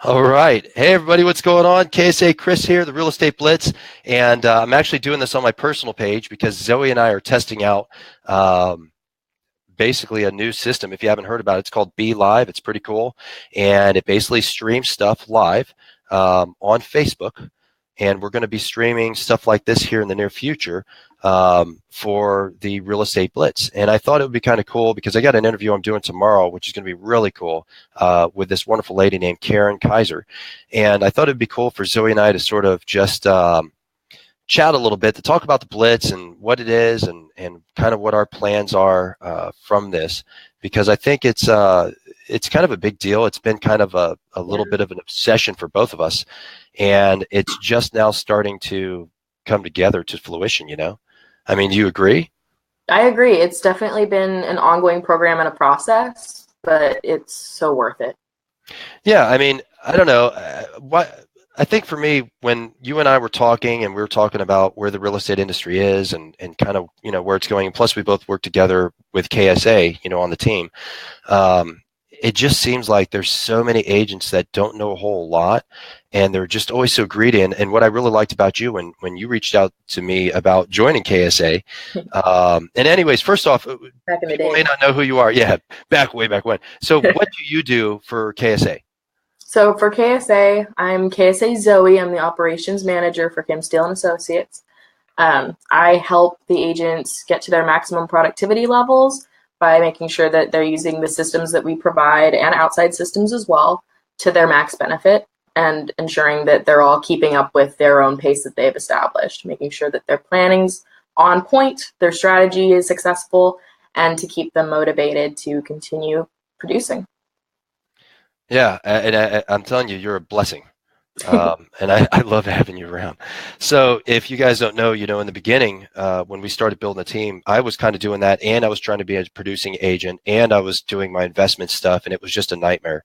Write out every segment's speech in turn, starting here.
All right. Hey, everybody, what's going on? KSA Kris here, the Real Estate Blitz. And I'm actually doing this on my personal page because Zoe and I are testing out basically a new system. If you haven't heard about it, it's called Be Live. It's pretty cool. And it basically streams stuff live on Facebook. And we're going to be streaming stuff like this here in the near future for the Real Estate Blitz. And I thought it would be kind of cool because I got an interview I'm doing tomorrow, which is going to be really cool, with this wonderful lady named Karen Kaiser. And I thought it'd be cool for Zoe and I to sort of just chat a little bit to talk about the Blitz and what it is and kind of what our plans are from this, because I think it's kind of a big deal. It's been kind of a little bit of an obsession for both of us, and it's just now starting to come together to fruition, you know? I mean, do you agree? I agree. It's definitely been an ongoing program and a process, but it's so worth it. Yeah, I mean, I don't know. I think for me, when you and I were talking and we were talking about where the real estate industry is and kind of, you know, where it's going, and plus we both work together with KSA, you know, on the team, it just seems like there's so many agents that don't know a whole lot, and they're just always so greedy. And what I really liked about you when you reached out to me about joining KSA, and anyways, first off, Back in the people day. may not know who you are. Yeah, way back when. So what do you do for KSA? So for KSA, I'm KSA Zoë. I'm the Operations Manager for Kim Steele and Associates. I help the agents get to their maximum productivity levels by making sure that they're using the systems that we provide and outside systems as well to their max benefit, and ensuring that they're all keeping up with their own pace that they've established, making sure that their planning's on point, their strategy is successful, and to keep them motivated to continue producing. Yeah, and I'm telling you, you're a blessing. And I love having you around. So if you guys don't know, you know, in the beginning, when we started building the team, I was kind of doing that, and I was trying to be a producing agent, and I was doing my investment stuff, and it was just a nightmare.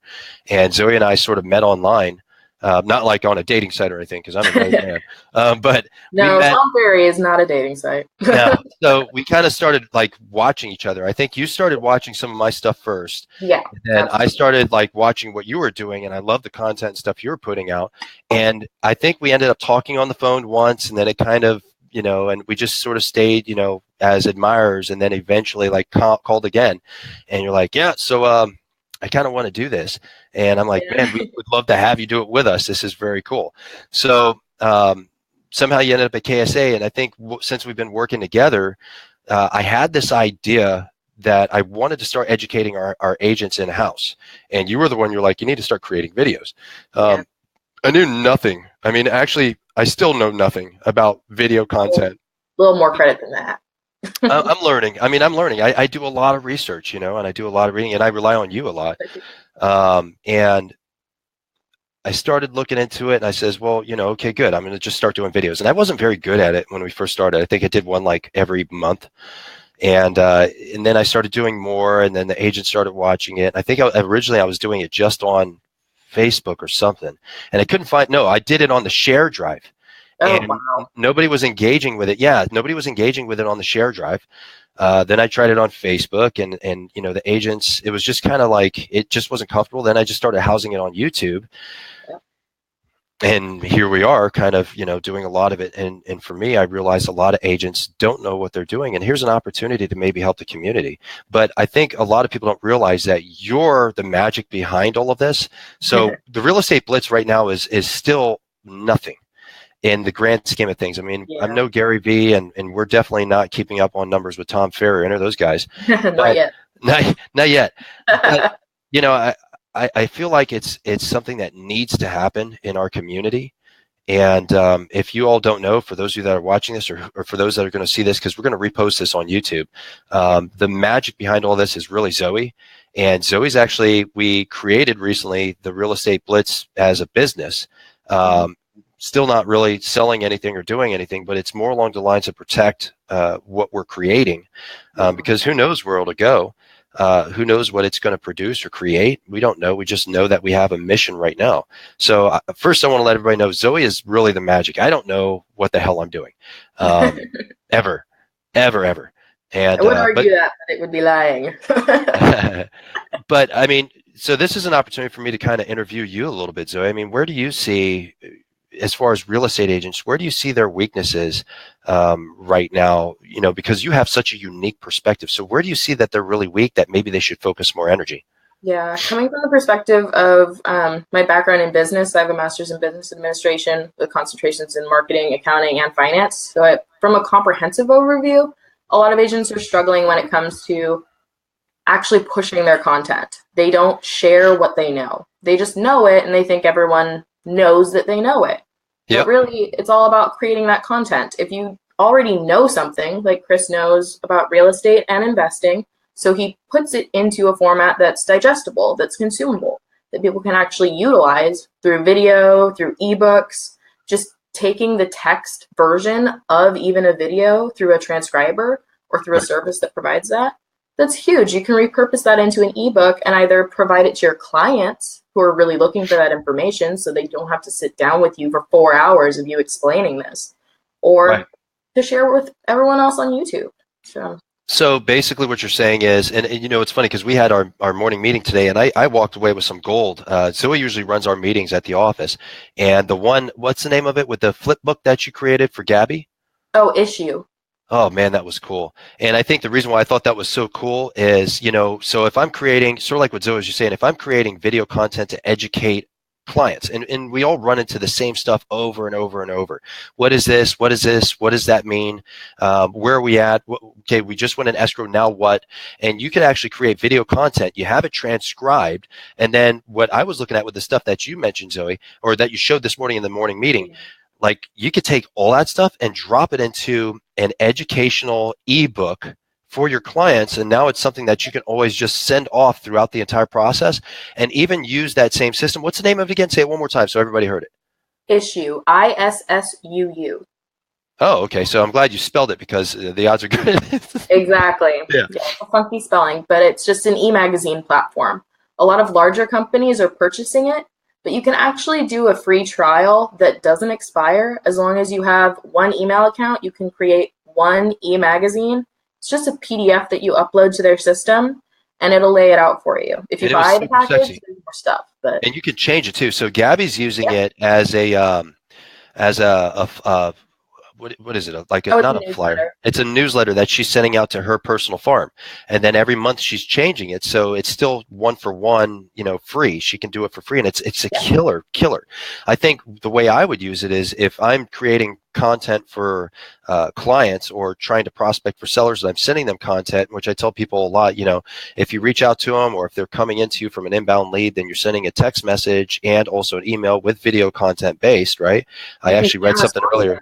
And Zoe and I sort of met online, not like on a dating site or anything, because I'm a married man. But no, we met, Tom Ferry is not a dating site. no. So we kind of started like watching each other. I think you started watching some of my stuff first. Yeah. And I started like watching what you were doing, and I love the content and stuff you were putting out. And I think we ended up talking on the phone once, and then it kind of, you know, and we just sort of stayed, you know, as admirers, and then eventually like called again. And you're like, yeah, so I kind of want to do this. And I'm like, man, we would love to have you do it with us. This is very cool. So somehow you ended up at KSA. And I think since we've been working together, I had this idea that I wanted to start educating our agents in-house. And you were the one, you're like, you need to start creating videos. I knew nothing. I mean, actually, I still know nothing about video content. A little more credit than that. I'm learning. I mean, I'm learning. I do a lot of research, you know, and I do a lot of reading, and I rely on you a lot. And I started looking into it, and I says, well, you know, okay, good. I'm going to just start doing videos. And I wasn't very good at it when we first started. I think I did one like every month. And then I started doing more, and then the agent started watching it. I think originally I was doing it just on Facebook or something, and I couldn't find, no, I did it on the share drive. And wow. Nobody was engaging with it. Yeah, nobody was engaging with it on the share drive. Then I tried it on Facebook, and you know, the agents, it was just kind of like, it just wasn't comfortable. Then I just started housing it on YouTube. And here we are kind of, you know, doing a lot of it. And for me, I realized a lot of agents don't know what they're doing. And here's an opportunity to maybe help the community. But I think a lot of people don't realize that you're the magic behind all of this. So the Real Estate Blitz right now is still nothing in the grand scheme of things. I mean, I'm no Gary Vee, and we're definitely not keeping up on numbers with Tom Ferry or those guys. Not yet. Not yet. But, you know, I feel like it's something that needs to happen in our community. And if you all don't know, for those of you that are watching this, or for those that are going to see this, because we're going to repost this on YouTube, the magic behind all this is really Zoe. And Zoe's actually, we created recently the Real Estate Blitz as a business. Still not really selling anything or doing anything, but it's more along the lines of protect what we're creating, because who knows where it'll go. Who knows what it's going to produce or create? We don't know. We just know that we have a mission right now. So first, I want to let everybody know Zoe is really the magic. I don't know what the hell I'm doing, ever. And I would argue that, but it would be lying. But I mean, So this is an opportunity for me to kind of interview you a little bit, Zoe. I mean, where do you see, as far as real estate agents, where do you see their weaknesses right now? Because you have such a unique perspective. So where do you see that they're really weak, that maybe they should focus more energy? Yeah, coming from the perspective of my background in business, I have a master's in business administration with concentrations in marketing, accounting, and finance. So from a comprehensive overview, a lot of agents are struggling when it comes to actually pushing their content. They don't share what they know. They just know it and they think everyone knows that they know it. Yep. But really, it's all about creating that content. If you already know something, like Chris knows about real estate and investing, so he puts it into a format that's digestible, that's consumable, that people can actually utilize through video, through ebooks, just taking the text version of even a video through a transcriber or through a service that provides that. That's huge. You can repurpose that into an ebook and either provide it to your clients who are really looking for that information so they don't have to sit down with you for 4 hours of you explaining this, or to share it with everyone else on YouTube. So basically what you're saying is, and it's funny because we had our morning meeting today, and I walked away with some gold. Zoe usually runs our meetings at the office, and the one, what's the name of it, with the flip book that you created for Gabby? Oh, Issue. Oh man, that was cool. And I think the reason why I thought that was so cool is, so if I'm creating, sort of like what Zoe was just saying, if I'm creating video content to educate clients, and we all run into the same stuff over and over and over. What is this? What is this? What does that mean? Where are we at? Okay, we just went in escrow, now what? And you can actually create video content. You have it transcribed. And then what I was looking at with the stuff that you mentioned, Zoe, or that you showed this morning in the morning meeting, like you could take all that stuff and drop it into an educational ebook for your clients. And now it's something that you can always just send off throughout the entire process and even use that same system. What's the name of it again? Say it one more time so everybody heard it. Issue. ISSUU. Oh, okay. So I'm glad you spelled it because the odds are good. Exactly. Yeah. A funky spelling, but it's just an e-magazine platform. A lot of larger companies are purchasing it, but you can actually do a free trial that doesn't expire. As long as you have one email account, you can create one e-magazine. It's just a PDF that you upload to their system, and it'll lay it out for you. If you buy the package, there's more stuff. And you can change it too. So Gabby's using it as what is it? Like not a flyer. It's a newsletter that she's sending out to her personal farm. And then every month she's changing it. So it's still 1 for 1, free. She can do it for free. And it's a killer. I think the way I would use it is if I'm creating content for clients or trying to prospect for sellers, and I'm sending them content, which I tell people a lot, if you reach out to them or if they're coming into you from an inbound lead, then you're sending a text message and also an email with video content based, right? I actually read something earlier.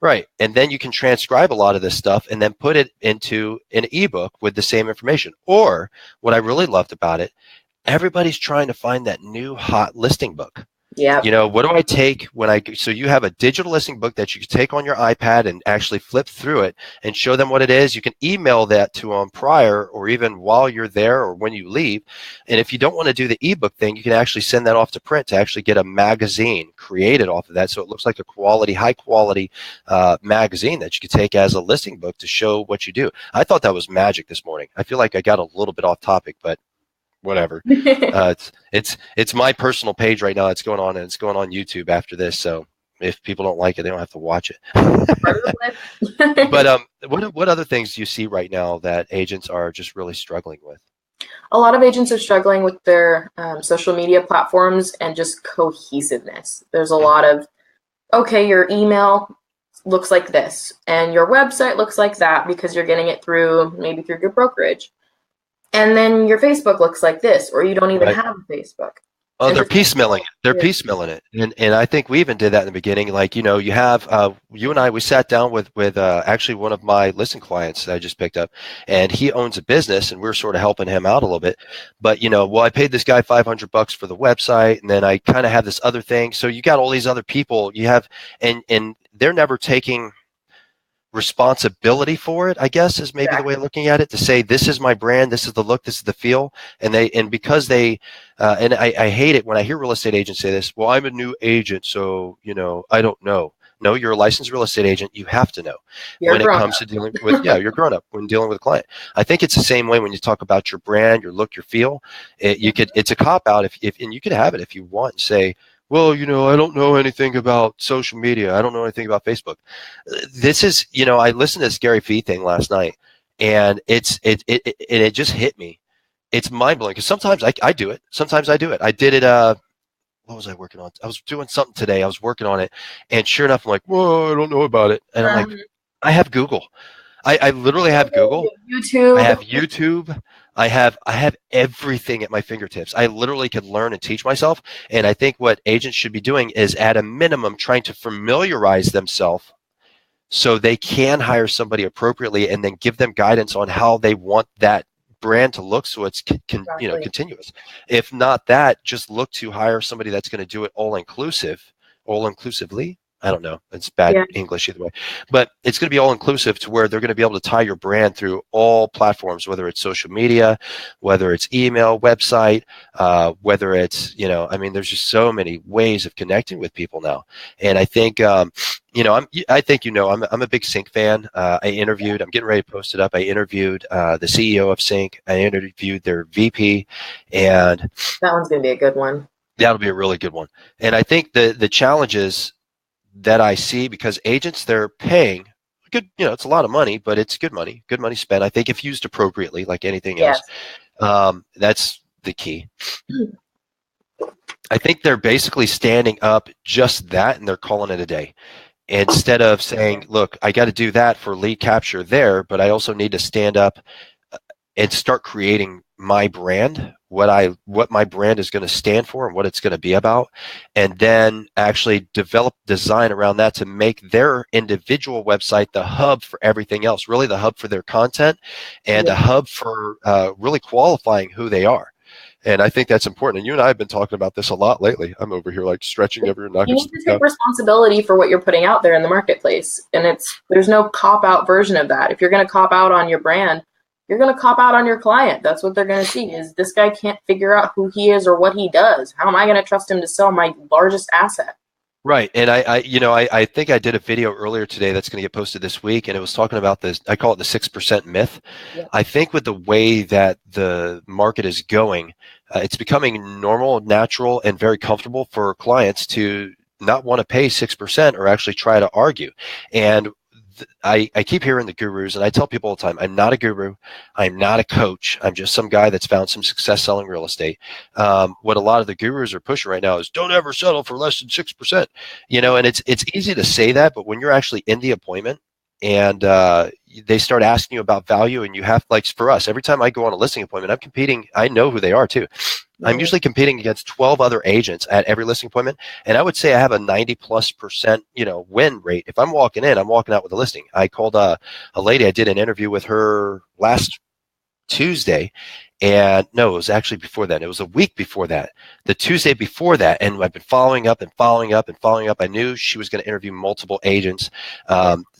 Right. And then you can transcribe a lot of this stuff and then put it into an ebook with the same information. Or what I really loved about it, everybody's trying to find that new hot listing book. Yeah. What do I take so you have a digital listing book that you can take on your iPad and actually flip through it and show them what it is. You can email that to them prior or even while you're there or when you leave. And if you don't want to do the ebook thing, you can actually send that off to print to actually get a magazine created off of that. So it looks like high quality magazine that you could take as a listing book to show what you do. I thought that was magic this morning. I feel like I got a little bit off topic, but whatever. It's my personal page right now. It's going on, and it's going on YouTube after this. So if people don't like it, they don't have to watch it. But what other things do you see right now that agents are just really struggling with? A lot of agents are struggling with their social media platforms and just cohesiveness. There's a lot of, okay, your email looks like this, and your website looks like that because you're getting it maybe through your brokerage. And then your Facebook looks like this, or you don't even have a Facebook. Oh, they're piecemealing it. They're piecemealing it. And I think we even did that in the beginning. Like, you have, you and I, we sat down with actually one of my listing clients that I just picked up, and he owns a business, and we were sort of helping him out a little bit. But, I paid this guy $500 for the website, and then I kind of have this other thing. So you got all these other people you have, and they're never taking responsibility for it, I guess, is maybe the way of looking at it, to say, this is my brand, this is the look, this is the feel. And because they, and I hate it when I hear real estate agents say this, well, I'm a new agent, so, I don't know. No, you're a licensed real estate agent. You have to know when it comes to dealing with, you're grown up when dealing with a client. I think it's the same way when you talk about your brand, your look, your feel. It's a cop out and you could have it if you want and say, well, I don't know anything about social media. I don't know anything about Facebook. This is, I listened to this Gary Vee thing last night, and it just hit me. It's mind blowing because sometimes I do it. Sometimes I do it. I did it. What was I working on? I was doing something today. I was working on it, and sure enough, I'm like, whoa, I don't know about it. And I'm like, I have Google. I literally have Google. YouTube. I have YouTube. I have everything at my fingertips. I literally could learn and teach myself. And I think what agents should be doing is, at a minimum, trying to familiarize themselves so they can hire somebody appropriately, and then give them guidance on how they want that brand to look, so it's continuous. If not that, just look to hire somebody that's going to do it all inclusively. I don't know. It's bad English either way. But it's going to be all inclusive to where they're going to be able to tie your brand through all platforms, whether it's social media, whether it's email, website, whether it's, there's just so many ways of connecting with people now. And I think, I'm a big Sync fan. I'm getting ready to post it up. I interviewed the CEO of Sync. I interviewed their VP, and that one's going to be a good one. That'll be a really good one. And I think the challenges that I see, because agents, they're paying good, it's a lot of money, but it's good money spent. I think if used appropriately, like anything else, that's the key. I think they're basically standing up just that, and they're calling it a day. Instead of saying, look, I got to do that for lead capture there, but I also need to stand up and start creating my brand, what my brand is going to stand for and what it's going to be about, and then actually design around that to make their individual website the hub for everything else, really the hub for their content, and a hub for really qualifying who they are. And I think that's important. And you and I have been talking about this a lot lately. I'm over here like stretching every knock. You need to take responsibility for what you're putting out there in the marketplace. And there's no cop-out version of that. If you're going to cop out on your brand, you're going to cop out on your client. That's what they're going to see, is this guy can't figure out who he is or what he does. How am I going to trust him to sell my largest asset? Right. And I think I did a video earlier today that's going to get posted this week, and it was talking about this. I call it the 6% myth. Yeah. I think with the way that the market is going, it's becoming normal, natural, and very comfortable for clients to not want to pay 6% or actually try to argue. And I keep hearing the gurus, and I tell people all the time, I'm not a guru. I'm not a coach. I'm just some guy that's found some success selling real estate. What a lot of the gurus are pushing right now is don't ever settle for less than 6%. And it's easy to say that, but when you're actually in the appointment and they start asking you about value, and you have, like for us, every time I go on a listing appointment, I'm competing. I know who they are too. I'm usually competing against 12 other agents at every listing appointment, and I would say I have a 90+% win rate. If I'm walking in, I'm walking out with a listing. I called a lady. I did an interview with her last Tuesday, and no, it was actually before that. It was a week before that, the Tuesday before that, and I've been following up. I knew she was going to interview multiple agents.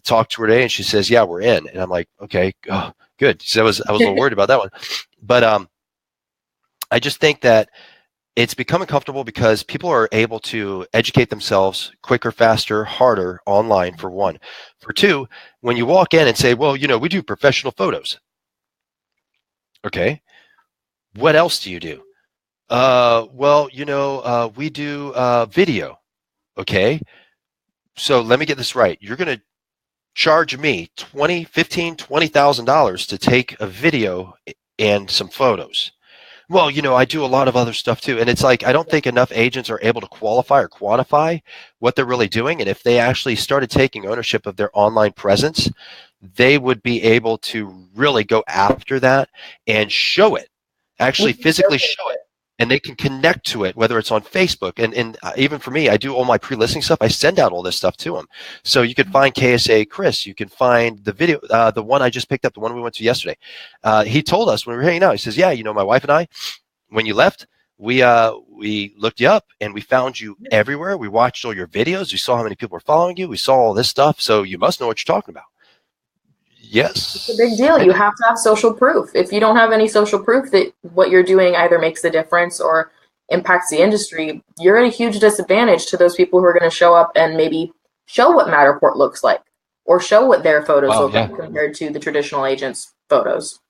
Talked to her today, and she says, "Yeah, we're in." And I'm like, "Okay, good." So I was a little worried about that one, but I just think that it's becoming comfortable because people are able to educate themselves quicker, faster, harder online, for one. For two, when you walk in and say, well, we do professional photos. Okay. What else do you do? We do video. Okay. So let me get this right. You're going to charge me $20,000 to take a video and some photos. Well, I do a lot of other stuff too. And it's like, I don't think enough agents are able to qualify or quantify what they're really doing. And if they actually started taking ownership of their online presence, they would be able to really go after that and show it, actually physically show it. And they can connect to it, whether it's on Facebook. And even for me, I do all my pre-listing stuff. I send out all this stuff to them. So you can find KSA Kris. You can find the video, the one I just picked up, the one we went to yesterday. He told us when we were hanging out, he says, yeah, my wife and I, when you left, we looked you up and we found you everywhere. We watched all your videos. We saw how many people were following you. We saw all this stuff. So you must know what you're talking about. Yes. It's a big deal. You have to have social proof. If you don't have any social proof that what you're doing either makes a difference or impacts the industry, you're at a huge disadvantage to those people who are going to show up and maybe show what Matterport looks like, or show what their photos look yeah. like compared to the traditional agent's photos.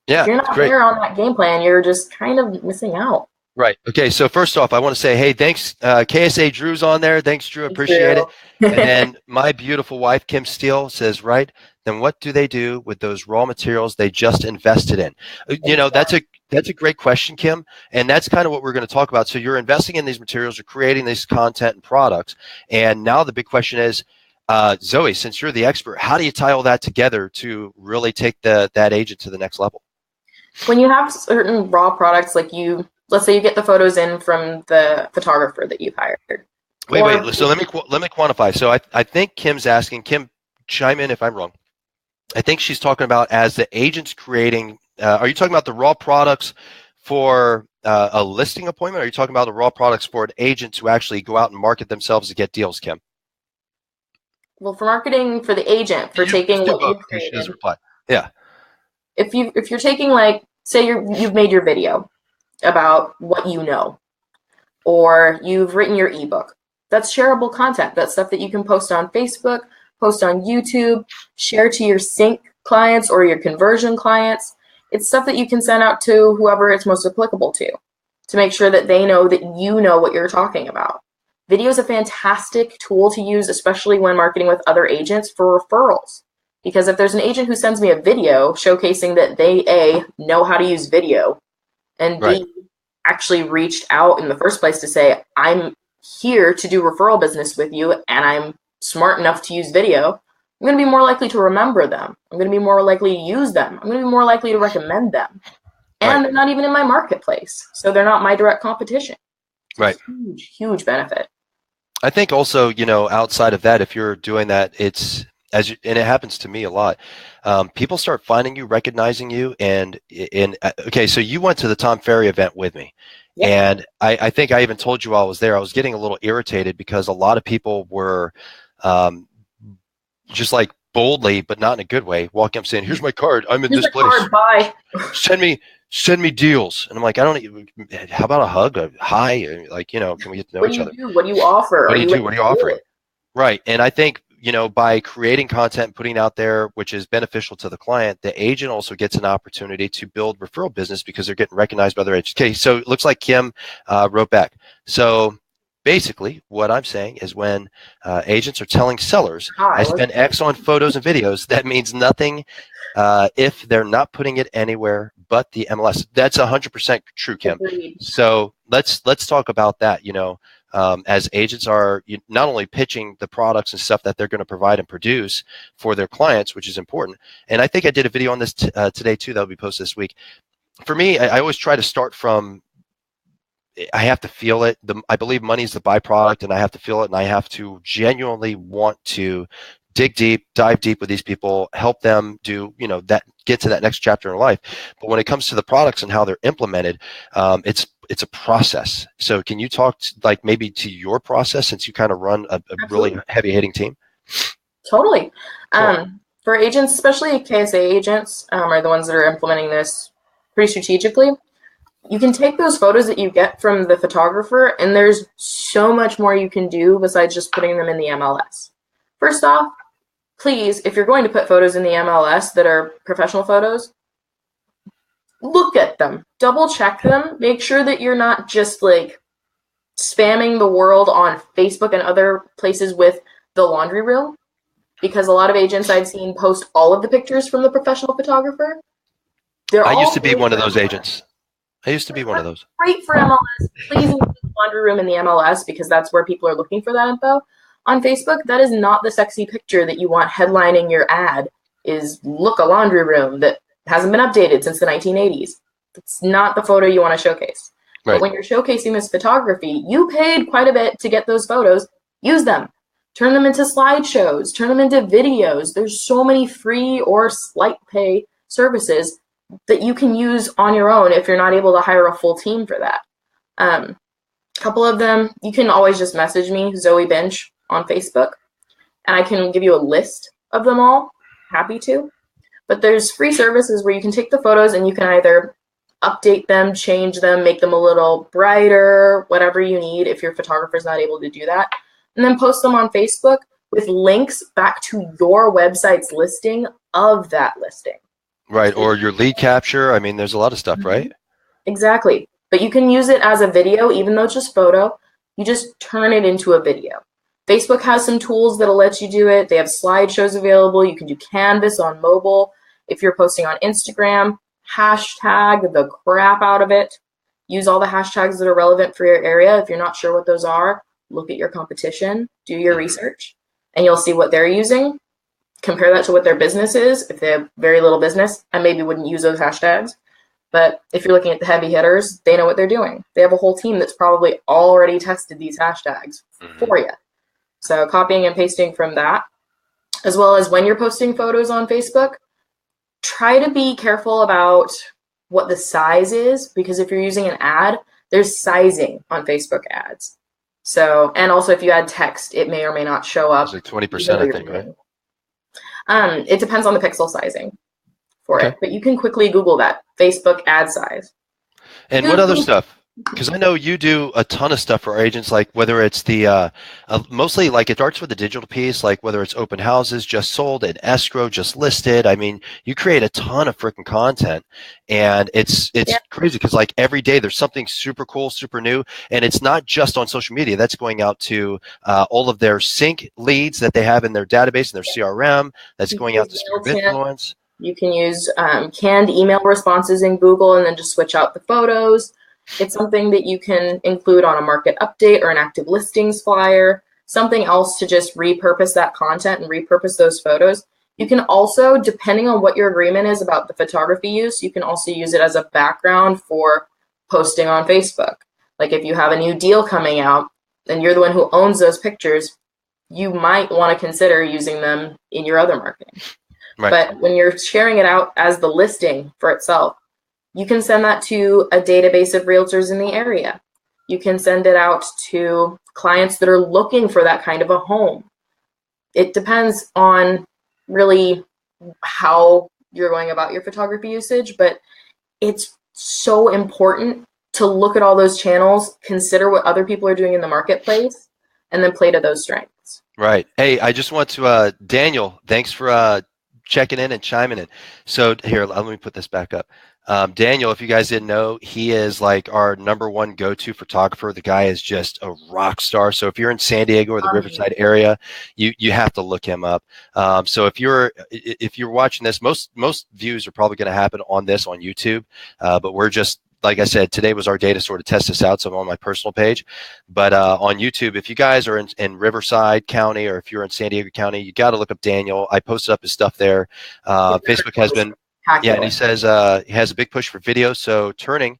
Yeah, If you're not great. there on that game plan, you're just kind of missing out. Right. Okay. So first off, I want to say, hey, thanks. KSA Drew's on there. Thanks, Drew. Appreciate it. And then my beautiful wife, Kim Steele, says, right, then what do they do with those raw materials they just invested in? You know, that's a great question, Kim. And that's kind of what we're going to talk about. So you're investing in these materials, you're creating this content and products. And now the big question is, Zoe, since you're the expert, how do you tie all that together to really take that agent to the next level? When you have certain raw products, like let's say you get the photos in from the photographer that you've hired. Wait. So let me quantify. So I think Kim's asking. Kim, chime in if I'm wrong. I think she's talking about as the agent's creating. Are you talking about the raw products for a listing appointment? Or are you talking about the raw products for an agent to actually go out and market themselves to get deals, Kim? Well, for marketing for the agent, for taking what you've created. She doesn't reply. Yeah. If you're taking, like, say you've made your video about what you know, or you've written your ebook, that's shareable content. That's stuff that you can post on Facebook, post on YouTube, share to your sync clients or your conversion clients. It's stuff that you can send out to whoever it's most applicable to make sure that they know that you know what you're talking about. Video is a fantastic tool to use, especially when marketing with other agents for referrals. Because if there's an agent who sends me a video showcasing that they, A, know how to use video, and Right. B, actually reached out in the first place to say, I'm here to do referral business with you, and I'm smart enough to use video, I'm going to be more likely to remember them. I'm going to be more likely to use them. I'm going to be more likely to recommend them. And Right. they're not even in my marketplace, so they're not my direct competition. It's Right. a huge, huge benefit. I think also, you know, outside of that, if you're doing that, it's and it happens to me a lot. People start finding you, recognizing you, and okay, so you went to the Tom Ferry event with me, Yep. and I think I even told you while I was there, I was getting a little irritated because a lot of people were just like boldly, but not in a good way, walking up saying, "Here's my card. I'm in this place. Card, bye. Send me deals." And I'm like, I don't even. How about a hug, a hi? Like, you know, can we get to know each other? What do you do? What do you offer? What do you do? What are you offering? Right. And I think, you know, by creating content, putting out there, which is beneficial to the client, the agent also gets an opportunity to build referral business because they're getting recognized by other agents. Okay, so it looks like Kim wrote back. So basically, what I'm saying is when agents are telling sellers, I spend X on photos and videos, that means nothing if they're not putting it anywhere but the MLS. That's 100% true, Kim. Agreed. So let's talk about that, you know. As agents are not only pitching the products and stuff that they're going to provide and produce for their clients, which is important. And I think I did a video on this today too that will be posted this week. For me, I always try to start from, I have to feel it. I believe money is the byproduct, and I have to feel it, and I have to genuinely want to dig deep, dive deep with these people, help them do, you know, that, get to that next chapter in life. But when it comes to the products and how they're implemented, it's a process. So can you talk like maybe to your process, since you kind of run a really heavy hitting team? Totally. Cool. For agents, especially KSA agents, are the ones that are implementing this pretty strategically. You can take those photos that you get from the photographer, and there's so much more you can do besides just putting them in the MLS. First off, please, if you're going to put photos in the MLS that are professional photos, look at them, double check them, make sure that you're not just like spamming the world on Facebook and other places with the laundry room, because a lot of agents I've seen post all of the pictures from the professional photographer. I used to be one of those agents. I used to be one of those. Great for MLS. Please include the laundry room in the MLS, because that's where people are looking for that info. On Facebook, that is not the sexy picture that you want headlining your ad, is look, a laundry room that hasn't been updated since the 1980s. It's not the photo you want to showcase. Right. But when you're showcasing this photography, you paid quite a bit to get those photos. Use them. Turn them into slideshows. Turn them into videos. There's so many free or slight pay services that you can use on your own if you're not able to hire a full team for that. A couple of them, you can always just message me, Zoë Binsch, on Facebook, and I can give you a list of them all. Happy to. But there's free services where you can take the photos and you can either update them, change them, make them a little brighter, whatever you need if your photographer's not able to do that. and then post them on Facebook with links back to your website's listing of that listing. Right, or your lead capture. I mean, there's a lot of stuff, right? Exactly. But you can use it as a video, even though it's just photo. You just turn it into a video. Facebook has some tools that'll let you do it. They have slideshows available. You can do Canvas on mobile. If you're posting on Instagram, hashtag the crap out of it. Use all the hashtags that are relevant for your area. If you're not sure what those are, look at your competition, do your research, and you'll see what they're using. Compare that to what their business is. If they have very little business, I maybe wouldn't use those hashtags. But if you're looking at the heavy hitters, they know what they're doing. They have a whole team that's probably already tested these hashtags for you. So copying and pasting from that, as well as when you're posting photos on Facebook, try to be careful about what the size is, because if you're using an ad, there's sizing on Facebook ads. So, and also if you add text, it may or may not show up. It's like 20%, I think, right? It depends on the pixel sizing for it, but you can quickly Google that, Facebook ad size. And what other stuff? Because I know you do a ton of stuff for our agents, like whether it's the mostly like it starts with the digital piece, like whether it's open houses just sold and escrow just listed. I mean, you create a ton of freaking content, and it's crazy because like every day there's something super cool, super new, and it's not just on social media. That's going out to all of their sync leads that they have in their database and their CRM. That's going out to sphere of influence. You can use canned email responses in Google and then just switch out the photos. It's something that you can include on a market update or an active listings flyer, something else to just repurpose that content and repurpose those photos. You can also, depending on what your agreement is about the photography use, you can also use it as a background for posting on Facebook. Like if you have a new deal coming out and you're the one who owns those pictures, you might want to consider using them in your other marketing. Right. But when you're sharing it out as the listing for itself, you can send that to a database of realtors in the area. You can send it out to clients that are looking for that kind of a home. It depends on really how you're going about your photography usage, but it's so important to look at all those channels, consider what other people are doing in the marketplace, and then play to those strengths. Right. Hey, I just want to, Daniel, thanks for checking in and chiming in. So here, let me put this back up. Daniel, if you guys didn't know, he is like our #1 go-to photographer. The guy is just a rock star. So if you're in San Diego or the Riverside area, you have to look him up. So if you're watching this, most views are probably going to happen on this on YouTube, but we're just, like I said, today was our day to sort of test this out. So I'm on my personal page, but on YouTube, if you guys are in Riverside County or if you're in San Diego County, you got to look up Daniel. I posted up his stuff there. Facebook has been, and he says he has a big push for video. So turning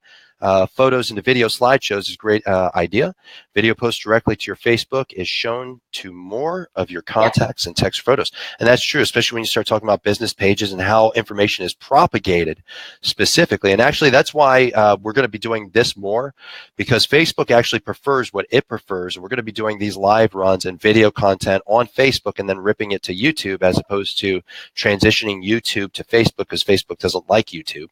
photos into video slideshows is a great idea. Video posts directly to your Facebook is shown to more of your contacts and text photos. And that's true, especially when you start talking about business pages and how information is propagated specifically. And actually, that's why we're going to be doing this more, because Facebook actually prefers what it prefers. We're going to be doing these live runs and video content on Facebook and then ripping it to YouTube, as opposed to transitioning YouTube to Facebook, because Facebook doesn't like YouTube.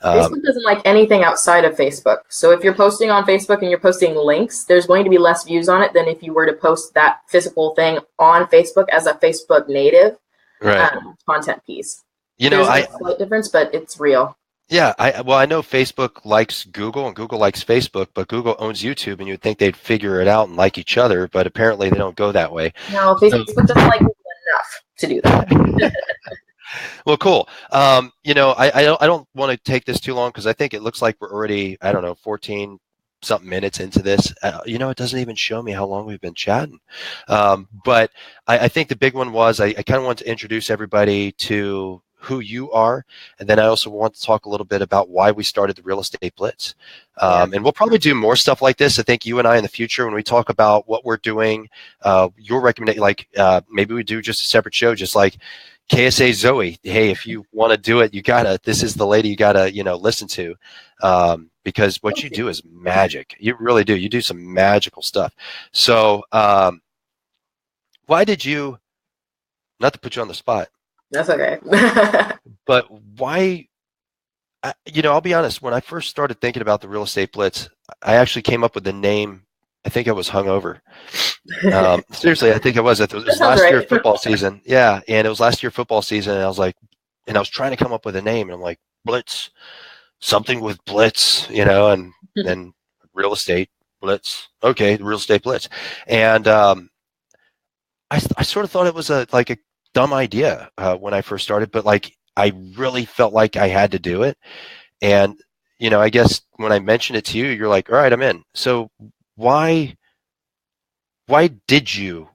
Facebook doesn't like anything outside of Facebook. So if you're posting on Facebook and you're posting links, there's going to be less views on it than if you were to post that physical thing on Facebook as a Facebook native content piece. You know, there's a slight difference, but it's real. Yeah, I know Facebook likes Google and Google likes Facebook, but Google owns YouTube, and you'd think they'd figure it out and like each other, but apparently they don't go that way. No, Facebook doesn't like Google enough to do that. Well, cool. You know, I don't want to take this too long, because I think it looks like we're already, I don't know, 14 something minutes into this. You know, it doesn't even show me how long we've been chatting. But I think the big one was I kind of want to introduce everybody to who you are, and then I also want to talk a little bit about why we started the Real Estate Blitz. And we'll probably do more stuff like this. I think you and I in the future, when we talk about what we're doing, your recommendation, like maybe we do just a separate show, just like KSA Zoë. Hey, if you want to do it, you gotta. This is the lady you gotta, listen to, because what you do is magic. You really do. You do some magical stuff. So, why did you? Not to put you on the spot. That's okay. But why? I'll be honest. When I first started thinking about the Real Estate Blitz, I actually came up with the name. I think I was hungover, Seriously, I think it was. It That was sounds last year right. football season. Yeah, and it was last year football season, and I was like, and I was trying to come up with a name, and I'm like, Blitz, something with Blitz, and then real estate Blitz. Okay, real estate Blitz, and I sort of thought it was like a dumb idea when I first started, but like I really felt like I had to do it, and I guess when I mentioned it to you, you're like, all right, I'm in. So why did you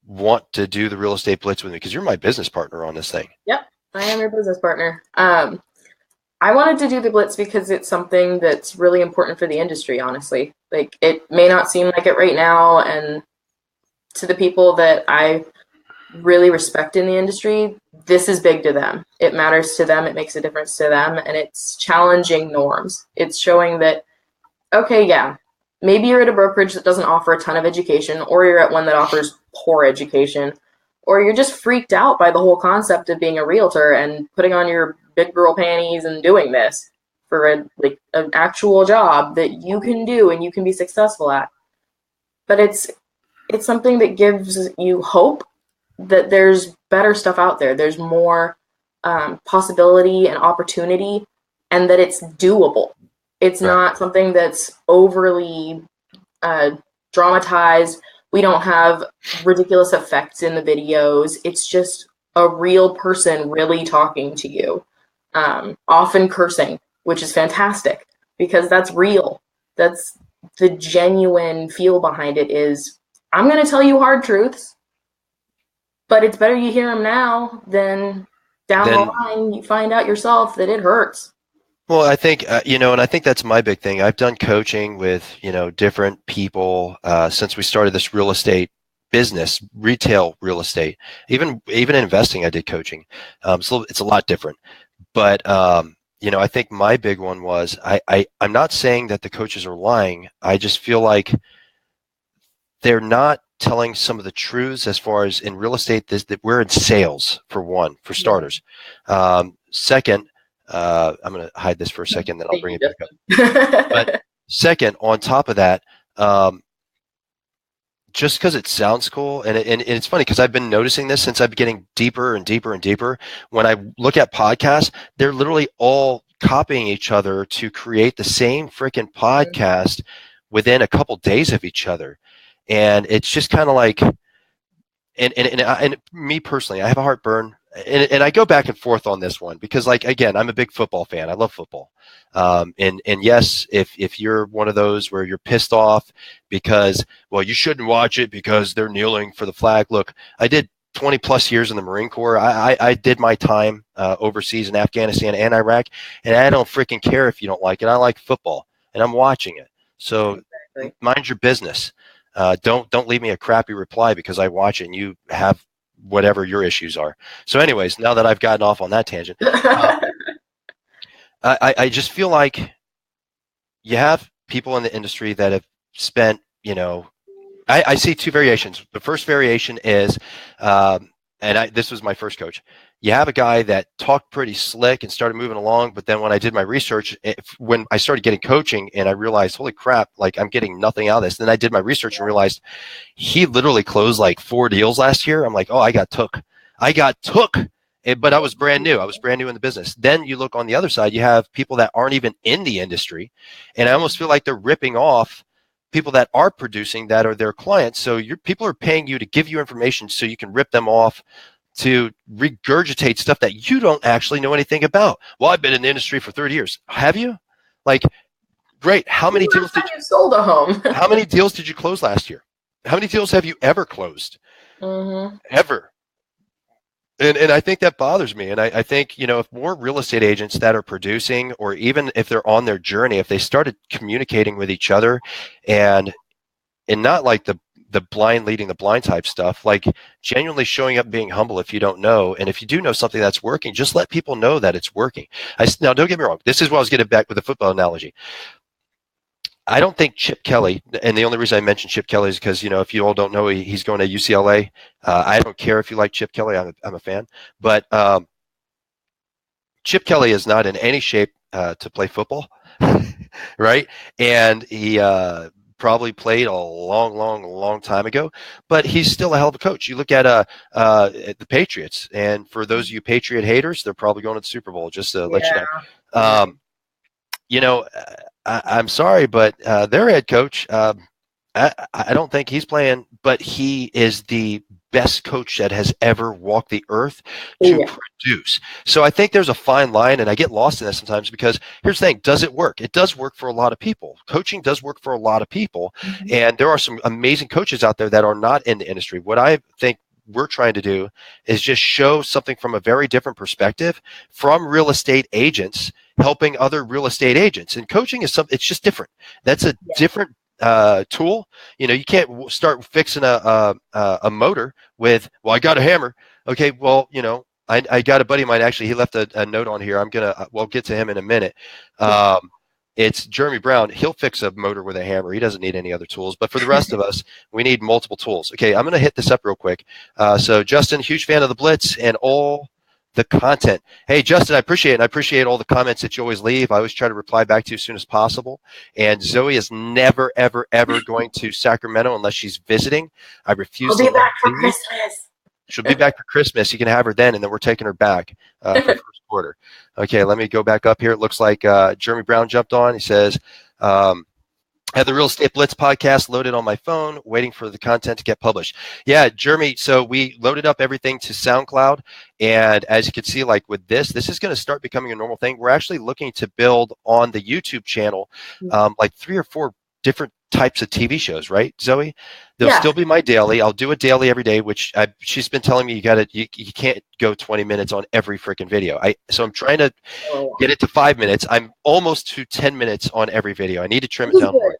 want to do the real estate blitz with me? Because you're my business partner on this thing. Yep, I am your business partner. I wanted to do the blitz because it's something that's really important for the industry, honestly. Like, it may not seem like it right now, and to the people that I really respect in the industry, this is big to them. It matters to them, it makes a difference to them, and it's challenging norms. It's showing that, okay, yeah, maybe you're at a brokerage that doesn't offer a ton of education, or you're at one that offers poor education, or you're just freaked out by the whole concept of being a realtor and putting on your big girl panties and doing this for an actual job that you can do and you can be successful at. But it's something that gives you hope that there's better stuff out there. There's more possibility and opportunity, and that it's doable. It's not something that's overly dramatized. We don't have ridiculous effects in the videos. It's just a real person really talking to you, often cursing, which is fantastic because that's real. That's the genuine feel behind it is, I'm going to tell you hard truths, but it's better you hear them now than down the line you find out yourself that it hurts. Well, I think, and I think that's my big thing. I've done coaching with, different people since we started this real estate business, retail real estate, even investing. I did coaching. So it's a lot different. But, I think my big one was I'm not saying that the coaches are lying. I just feel like they're not telling some of the truths as far as in real estate that we're in sales, for one, for starters. Second, I'm going to hide this for a second, then I'll bring it back up. But second, on top of that, just because it sounds cool, and it's funny because I've been noticing this since I've been getting deeper and deeper and deeper. When I look at podcasts, they're literally all copying each other to create the same freaking podcast within a couple days of each other. And it's just kind of like, and me personally, I have a heartburn, and I go back and forth on this one because, like, again, I'm a big football fan. I love football. And yes, if you're one of those where you're pissed off because, well, you shouldn't watch it because they're kneeling for the flag. Look, I did 20 plus years in the Marine Corps. I did my time overseas in Afghanistan and Iraq, and I don't freaking care if you don't like it. I like football, and I'm watching it. So mind your business. Don't leave me a crappy reply because I watch it and you have whatever your issues are. So anyways, now that I've gotten off on that tangent, I just feel like you have people in the industry that have spent, I see two variations. The first variation is, this was my first coach. You have a guy that talked pretty slick and started moving along, but then when I did my research, when I started getting coaching and I realized, holy crap, like I'm getting nothing out of this. Then I did my research and realized he literally closed like 4 deals last year. I'm like, oh, I got took. But I was brand new. I was brand new in the business. Then you look on the other side, you have people that aren't even in the industry. And I almost feel like they're ripping off people that are producing that are their clients. So your people are paying you to give you information so you can rip them off, to regurgitate stuff that you don't actually know anything about. Well, I've been in the industry for 30 years. Have you? Like, great. How many deals did you sold a home? How many deals did you close last year? How many deals have you ever closed? Ever. And I think that bothers me. And I think, if more real estate agents that are producing, or even if they're on their journey, if they started communicating with each other and not like the blind leading the blind type stuff, like genuinely showing up and being humble if you don't know. And if you do know something that's working, just let people know that it's working. Now, don't get me wrong. This is what I was getting back with the football analogy. I don't think Chip Kelly, and the only reason I mentioned Chip Kelly is because, if you all don't know, he's going to UCLA. I don't care if you like Chip Kelly. I'm a fan. But Chip Kelly is not in any shape to play football, right? And he probably played a long time ago, but he's still a hell of a coach. You look at the Patriots, and for those of you Patriot haters, they're probably going to the Super Bowl, just to let you know. You know, I'm sorry, but their head coach, I don't think he's playing, but he is the best coach that has ever walked the earth to produce. So I think there's a fine line, and I get lost in this sometimes because here's the thing, does it work? It does work for a lot of people. Coaching does work for a lot of people, and there are some amazing coaches out there that are not in the industry. What I think we're trying to do is just show something from a very different perspective from real estate agents helping other real estate agents. And coaching is something, it's just different. That's a different tool. You know, you can't start fixing a motor with, well, I got a hammer. Okay, well, you know, I got a buddy of mine, actually, he left a note on here. We'll get to him in a minute. It's Jeremy Brown. He'll fix a motor with a hammer. He doesn't need any other tools. But for the rest of us, we need multiple tools. Okay, I'm going to hit this up real quick. So Justin, huge fan of the Blitz and all the content. Hey, Justin, I appreciate it. And I appreciate all the comments that you always leave. I always try to reply back to you as soon as possible. And Zoe is never, ever, ever going to Sacramento unless she's visiting. I refuse to. I'll be back for Christmas. She'll be back for Christmas. You can have her then, and then we're taking her back for the first quarter. Okay, let me go back up here. It looks like Jeremy Brown jumped on. He says, I have the Real Estate Blitz podcast loaded on my phone, waiting for the content to get published. Yeah, Jeremy, so we loaded up everything to SoundCloud. And as you can see, like with this is going to start becoming a normal thing. We're actually looking to build on the YouTube channel like 3 or 4 different types of TV shows, right, Zoe? There'll still be my daily. I'll do a daily every day, which she's been telling me you can't go 20 minutes on every freaking video. So I'm trying to get it to 5 minutes. I'm almost to 10 minutes on every video. I need to trim it down more.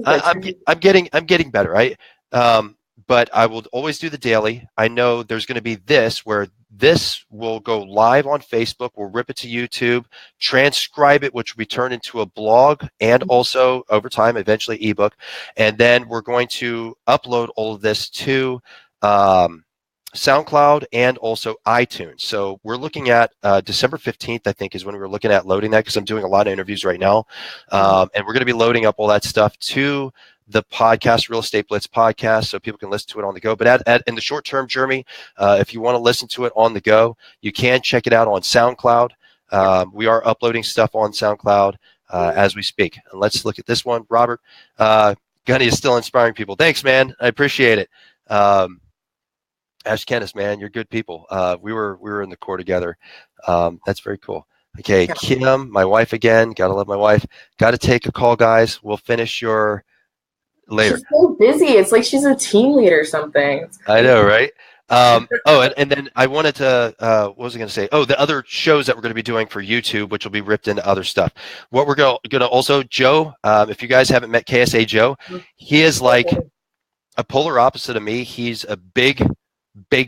I'm getting better, right? But I will always do the daily. I know there's going to be where this will go live on Facebook. We'll rip it to YouTube, transcribe it, which will be turned into a blog and also over time, eventually ebook. And then we're going to upload all of this to SoundCloud and also iTunes. So we're looking at December 15th, I think, is when we were looking at loading that, because I'm doing a lot of interviews right now. And we're going to be loading up all that stuff to the podcast, Real Estate Blitz podcast, so people can listen to it on the go. But in the short term, Jeremy, if you want to listen to it on the go, you can check it out on SoundCloud. We are uploading stuff on SoundCloud as we speak. And let's look at this one. Robert, Gunny is still inspiring people. Thanks, man. I appreciate it. Ash Kennis, man, you're good people. We were in the Corps together. That's very cool. Okay, Kim, my wife again. Gotta love my wife. Gotta take a call, guys. We'll finish your later. She's so busy. It's like she's a team leader or something. I know, right? And then I wanted to, what was I going to say? Oh, the other shows that we're going to be doing for YouTube, which will be ripped into other stuff. What we're going to also, Joe, if you guys haven't met KSA Joe, he is like a polar opposite of me. He's a big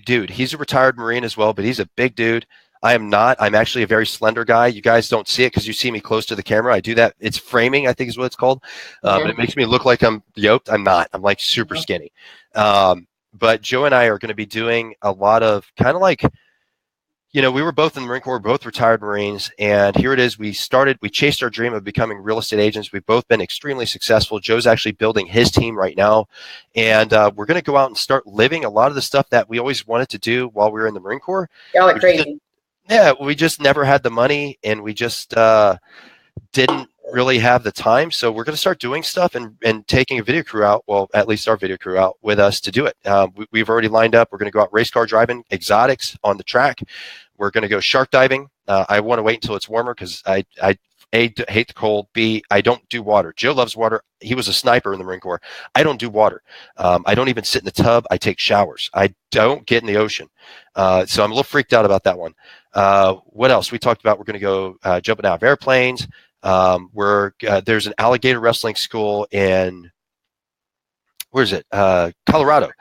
dude. He's a retired Marine as well, but he's a big dude. I am not. I'm actually a very slender guy. You guys don't see it because you see me close to the camera. I do that. It's framing, I think is what it's called. But it makes me look like I'm yoked. I'm not. I'm like super skinny. But Joe and I are going to be doing a lot of kind of like, you know, we were both in the Marine Corps, both retired Marines. And here it is. We chased our dream of becoming real estate agents. We've both been extremely successful. Joe's actually building his team right now. And we're going to go out and start living a lot of the stuff that we always wanted to do while we were in the Marine Corps. Y'all are crazy. We just never had the money, and we just didn't really have the time. So we're going to start doing stuff and taking a video crew out, well, at least our video crew out with us to do it. We've already lined up. We're going to go out race car driving, exotics on the track. We're going to go shark diving. I want to wait until it's warmer because I A, hate the cold. B, I don't do water. Joe loves water. He was a sniper in the Marine Corps. I don't do water. I don't even sit in the tub. I take showers. I don't get in the ocean. So I'm a little freaked out about that one. What else? We talked about we're going to go jumping out of airplanes. There's an alligator wrestling school in, where is it? Colorado.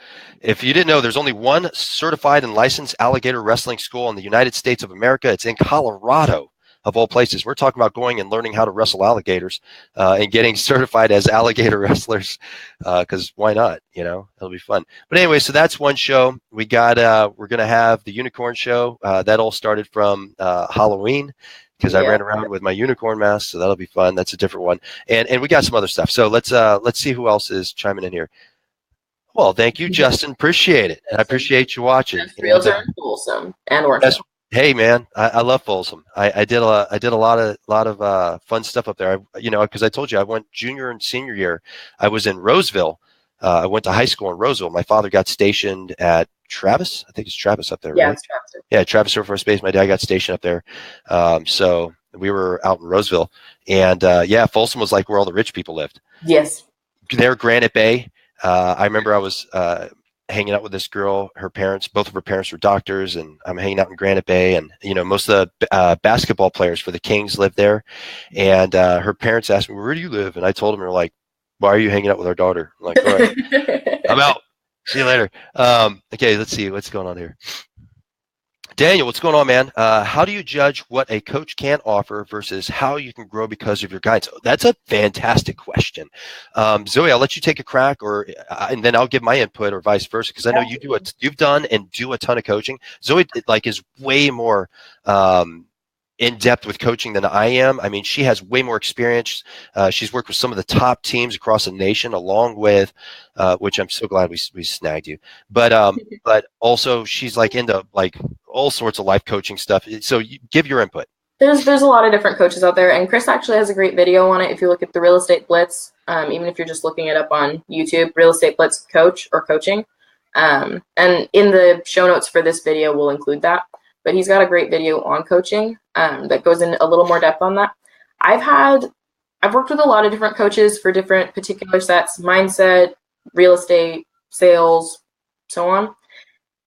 If you didn't know, there's only one certified and licensed alligator wrestling school in the United States of America. It's in Colorado. of all places. We're talking about going and learning how to wrestle alligators and getting certified as alligator wrestlers because why not? It'll be fun. But anyway, so that's one show. We got we're going to have the unicorn show. That all started from Halloween because I ran around with my unicorn mask, so that'll be fun. That's a different one. And we got some other stuff. So let's see who else is chiming in here. Well, thank you, Justin. Appreciate it. And I appreciate you watching. Realtor in Folsom and Orange. Hey, man, I love Folsom. I did a lot of fun stuff up there. Because I told you I went junior and senior year. I was in Roseville. I went to high school in Roseville. My father got stationed at Travis. I think it's Travis up there, right? Yeah, it's Travis. Yeah, Travis Air Force Base. My dad got stationed up there. So we were out in Roseville. And, Folsom was like where all the rich people lived. Yes. There, Granite Bay. I remember I was hanging out with this girl. Both of her parents were doctors, and I'm hanging out in Granite Bay. And most of the basketball players for the Kings lived there. And her parents asked me, "Where do you live?" And I told them, "They're like, why are you hanging out with our daughter?" I'm like, all right, I'm out. See you later. Okay, let's see what's going on here. Daniel, what's going on, man? How do you judge what a coach can offer versus how you can grow because of your guidance? That's a fantastic question. Zoe, I'll let you take a crack, and then I'll give my input, or vice versa, because I know you've done and do a ton of coaching. Zoe is way more in depth with coaching than I am. I mean, she has way more experience. She's worked with some of the top teams across the nation, along with, which I'm so glad we snagged you. But also she's into all sorts of life coaching stuff. So give your input. There's a lot of different coaches out there, and Chris actually has a great video on it. If you look at the Real Estate Blitz, even if you're just looking it up on YouTube, Real Estate Blitz Coach or Coaching, and in the show notes for this video, we'll include that. But he's got a great video on coaching that goes in a little more depth on that. I've worked with a lot of different coaches for different particular sets: mindset, real estate, sales, so on.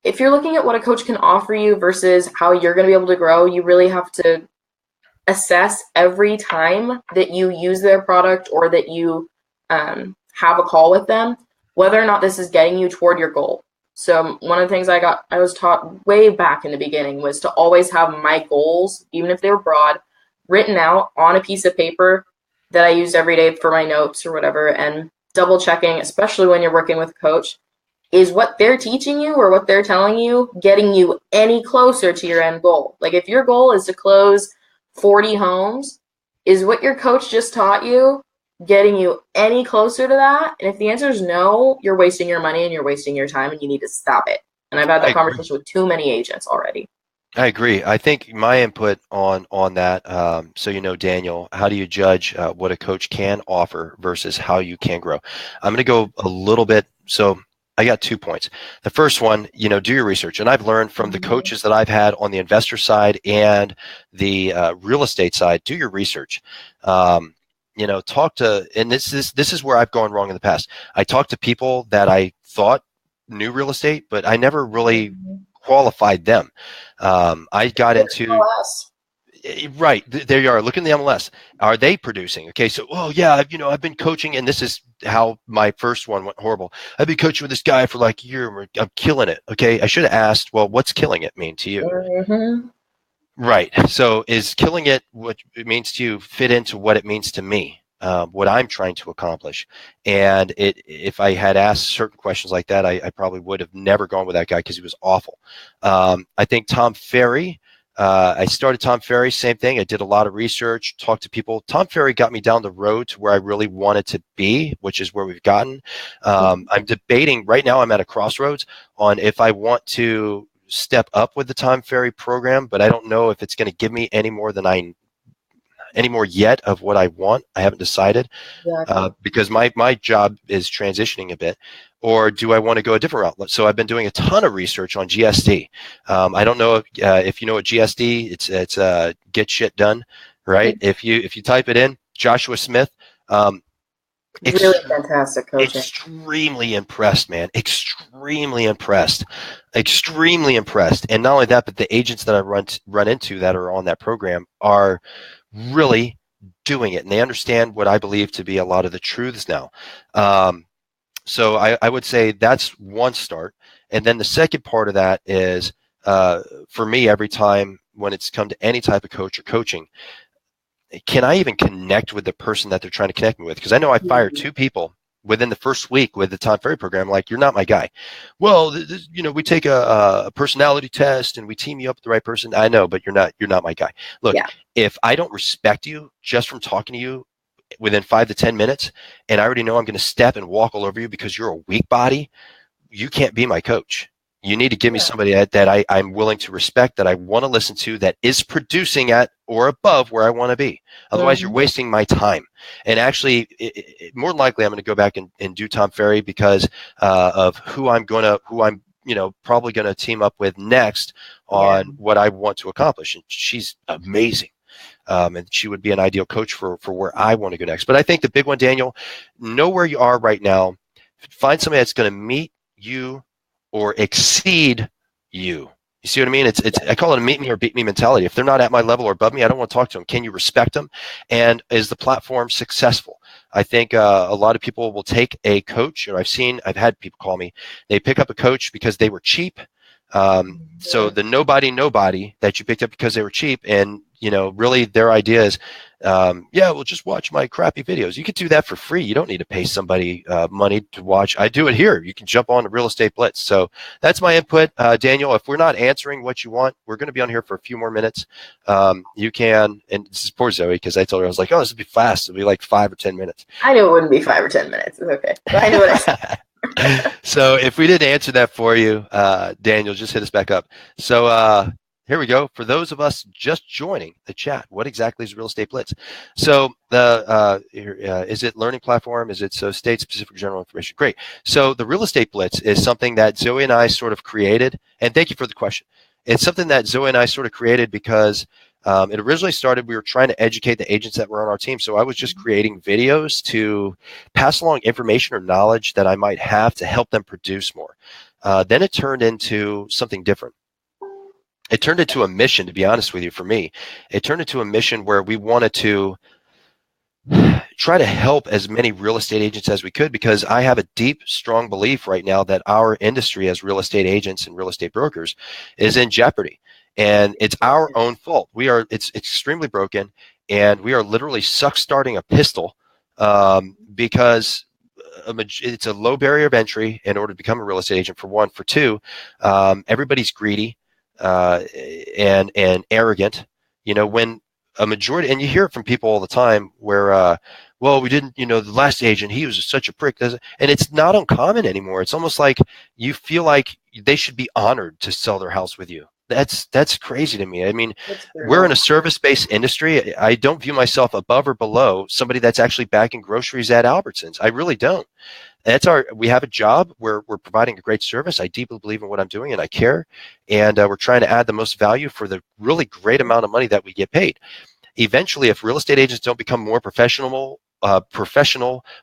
If you're looking at what a coach can offer you versus how you're going to be able to grow, you really have to assess every time that you use their product or that you have a call with them, whether or not this is getting you toward your goal. So one of the things I was taught way back in the beginning was to always have my goals, even if they were broad, written out on a piece of paper that I used every day for my notes or whatever, and double checking, especially when you're working with a coach, is what they're teaching you or what they're telling you getting you any closer to your end goal. Like if your goal is to close 40 homes, is what your coach just taught you getting you any closer to that? And if the answer is no, you're wasting your money and you're wasting your time, and you need to stop it. And I've had that conversation with too many agents already. I agree. I think my input on that, so Daniel, how do you judge what a coach can offer versus how you can grow? I'm going to go a little bit. So I got 2 points. The first one, do your research. And I've learned from the coaches that I've had on the investor side and the real estate side, do your research. Talk to, and this is where I've gone wrong in the past. I talked to people that I thought knew real estate, but I never really qualified them. I got into MLS. Right, there you are. Look in the MLS. Are they producing? Okay, so I've been coaching, and this is how my first one went horrible. I've been coaching with this guy for like a year, and I'm killing it. Okay, I should have asked, well, what's killing it mean to you? Mm-hmm. Right. So is killing it what it means to you fit into what it means to me, what I'm trying to accomplish? And if I had asked certain questions like that, I probably would have never gone with that guy because he was awful. I think Tom Ferry, I started Tom Ferry, same thing. I did a lot of research, talked to people. Tom Ferry got me down the road to where I really wanted to be, which is where we've gotten. I'm debating right now. I'm at a crossroads on if I want to step up with the Tom Ferry program, but I don't know if it's going to give me any more yet of what I want. I haven't decided because my job is transitioning a bit. Or do I want to go a different route? So I've been doing a ton of research on GSD. I don't know if you know what GSD. It's get shit done, right? If you type it in, Joshua Smith. Really fantastic coaching. Extremely impressed, man. Extremely impressed. And not only that, but the agents that I run into that are on that program are really doing it, and they understand what I believe to be a lot of the truths now. So I would say that's one start. And then the second part of that is, for me, every time when it's come to any type of coach or coaching, can I even connect with the person that they're trying to connect me with? Because I know I fired 2 people within the first week with the Tom Ferry program. Like, you're not my guy. Well, we take a personality test and we team you up with the right person. I know, but you're not my guy. Look, if I don't respect you just from talking to you within 5 to 10 minutes, and I already know I'm going to step and walk all over you because you're a weak body, you can't be my coach. You need to give me somebody that I'm willing to respect, that I want to listen to, that is producing at or above where I want to be. Otherwise, you're wasting my time. And actually, more than likely, I'm going to go back and do Tom Ferry because of who I'm probably going to team up with next on what I want to accomplish. And she's amazing. And she would be an ideal coach for where I want to go next. But I think the big one, Daniel, know where you are right now. Find somebody that's going to meet you or exceed you. You see what I mean? I call it a meet me or beat me mentality. If they're not at my level or above me, I don't want to talk to them. Can you respect them? And is the platform successful? I think a lot of people will take a coach, or I've had people call me, they pick up a coach because they were cheap. So the nobody that you picked up because they were cheap, and really their idea is, well, just watch my crappy videos. You could do that for free. You don't need to pay somebody money to watch. I do it here. You can jump on the Real Estate Blitz. So that's my input, Daniel. If we're not answering what you want, we're going to be on here for a few more minutes. You can, and this is poor Zoe, because I told her, I was like, oh, this would be fast. It'll be like 5 or 10 minutes. I knew it wouldn't be 5 or 10 minutes. It's okay. But I knew what I said. So if we didn't answer that for you, Daniel, just hit us back up. So here we go. For those of us just joining the chat, what exactly is Real Estate Blitz? So is it learning platform? Is it state-specific general information? Great. So the Real Estate Blitz is something that Zoe and I sort of created. And thank you for the question. It's something that Zoe and I sort of created because it originally started, we were trying to educate the agents that were on our team. So I was just creating videos to pass along information or knowledge that I might have to help them produce more. Then it turned into something different. It turned into a mission, to be honest with you, for me. It turned into a mission where we wanted to try to help as many real estate agents as we could, because I have a deep, strong belief right now that our industry as real estate agents and real estate brokers is in jeopardy. And it's our own fault. It's extremely broken, and we are literally starting a pistol because it's a low barrier of entry in order to become a real estate agent, for one. For two, everybody's greedy and arrogant. When a majority, and you hear it from people all the time, where well, we didn't, the last agent, he was such a prick. And it's not uncommon anymore. It's almost like you feel like they should be honored to sell their house with you. That's crazy to me. I mean, we're in a service-based industry. I don't view myself above or below somebody that's actually bagging groceries at Albertsons. I really don't. We have a job where we're providing a great service. I deeply believe in what I'm doing, and I care. And we're trying to add the most value for the really great amount of money that we get paid. Eventually, if real estate agents don't become more professional,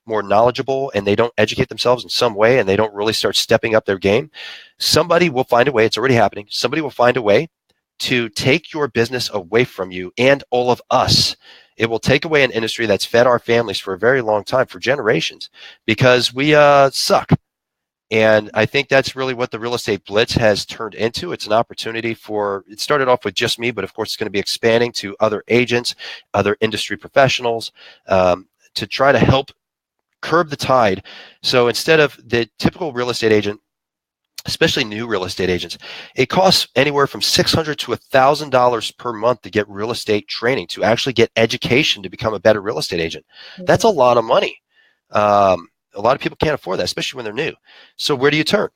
more knowledgeable, and they don't educate themselves in some way, and they don't really start stepping up their game, somebody will find a way. It's already happening. Somebody will find a way to take your business away from you and all of us. It will take away an industry that's fed our families for a very long time, for generations, because we suck. And I think that's really what the Real Estate Blitz has turned into. It's an opportunity it started off with just me, but of course it's going to be expanding to other agents, other industry professionals, to try to help curb the tide. So instead of the typical real estate agent, especially new real estate agents, it costs anywhere from $600 to $1,000 per month to get real estate training, to actually get education to become a better real estate agent. That's a lot of money. A lot of people can't afford that, especially when they're new. So where do you turn?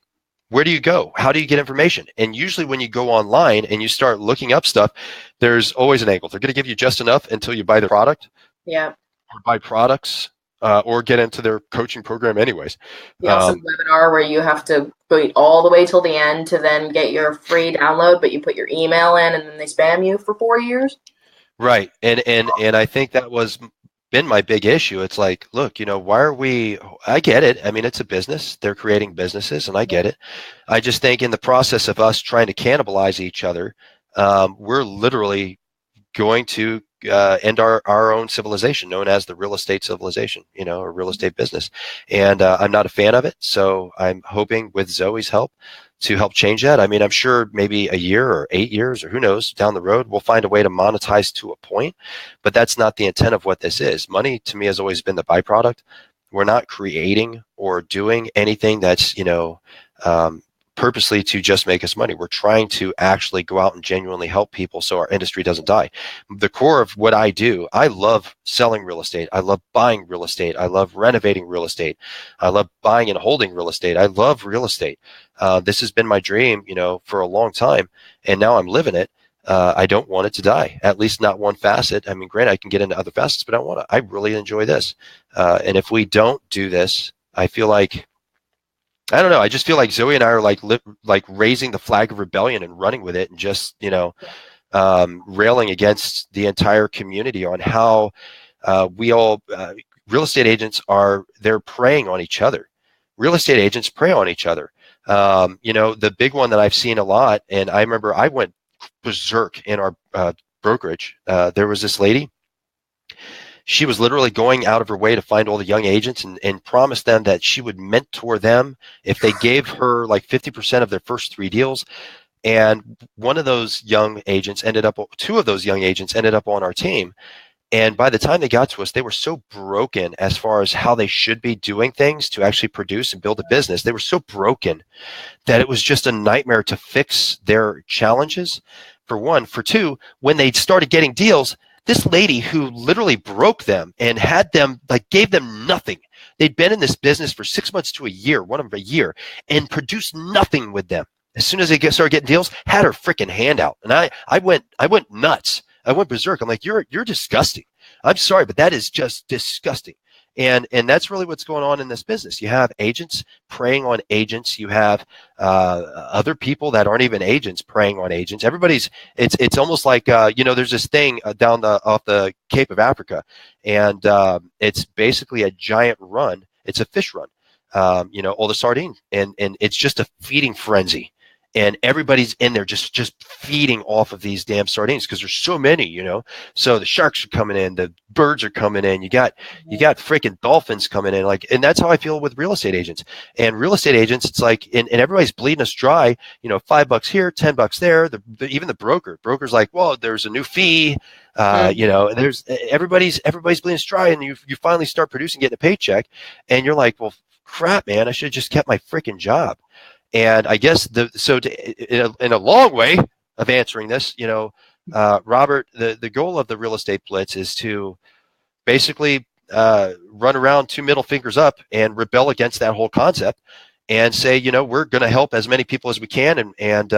Where do you go? How do you get information? And usually when you go online and you start looking up stuff, there's always an angle. They're going to give you just enough until you buy the product. Yeah. Or buy products, or get into their coaching program anyways. Also webinar where you have to wait all the way till the end to then get your free download, but you put your email in and then they spam you for 4 years. Right. And I think that was been my big issue. It's like, look, why are I get it. I mean, it's a business. They're creating businesses, and I get it. I just think in the process of us trying to cannibalize each other, we're literally going to end our own civilization, known as the real estate civilization, or real estate business. And I'm not a fan of it. So I'm hoping with Zoe's help to help change that. I mean, I'm sure maybe a year or 8 years or who knows down the road, we'll find a way to monetize to a point, but that's not the intent of what this is. Money to me has always been the byproduct. We're not creating or doing anything that's, purposely to just make us money. We're trying to actually go out and genuinely help people so our industry doesn't die. The core of what I do, I love selling real estate. I love buying real estate. I love renovating real estate. I love buying and holding real estate. I love real estate. This has been my dream, for a long time, and now I'm living it. I don't want it to die, at least not one facet. I mean, granted, I can get into other facets, but I really enjoy this. And if we don't do this, I feel like, I don't know. I just feel like Zoe and I are like raising the flag of rebellion and running with it, and just railing against the entire community on how we all real estate agents they're preying on each other. Real estate agents prey on each other. The big one that I've seen a lot, and I remember I went berserk in our brokerage. There was this lady. She was literally going out of her way to find all the young agents and promised them that she would mentor them if they gave her like 50% of their first 3 deals. And two of those young agents ended up on our team. And by the time they got to us, they were so broken as far as how they should be doing things to actually produce and build a business. They were so broken that it was just a nightmare to fix their challenges, for one. For two, when they started getting deals, this lady who literally broke them and had them, gave them nothing. They'd been in this business for 6 months to a year, one of them a year, and produced nothing with them. As soon as they started getting deals, had her freaking hand out. And I went nuts. I went berserk. I'm like, you're disgusting. I'm sorry, but that is just disgusting. And that's really what's going on in this business. You have agents preying on agents. You have other people that aren't even agents preying on agents. It's almost like, there's this thing off the Cape of Africa, and it's basically a giant run. It's a fish run, all the sardines, and it's just a feeding frenzy. And everybody's in there just feeding off of these damn sardines because there's so many, So the sharks are coming in, the birds are coming in. You got freaking dolphins coming in, and that's how I feel with real estate agents. And real estate agents, it's like, and everybody's bleeding us dry. $5 here, $10 there. Even the broker's like, well, there's a new fee. There's everybody's bleeding us dry, and you finally start producing, getting a paycheck, and you're like, well, crap, man, I should have just kept my freaking job. And I guess in a long way of answering this, Robert, the goal of the Real Estate Blitz is to basically run around 2 middle fingers up and rebel against that whole concept and say, we're going to help as many people as we can, and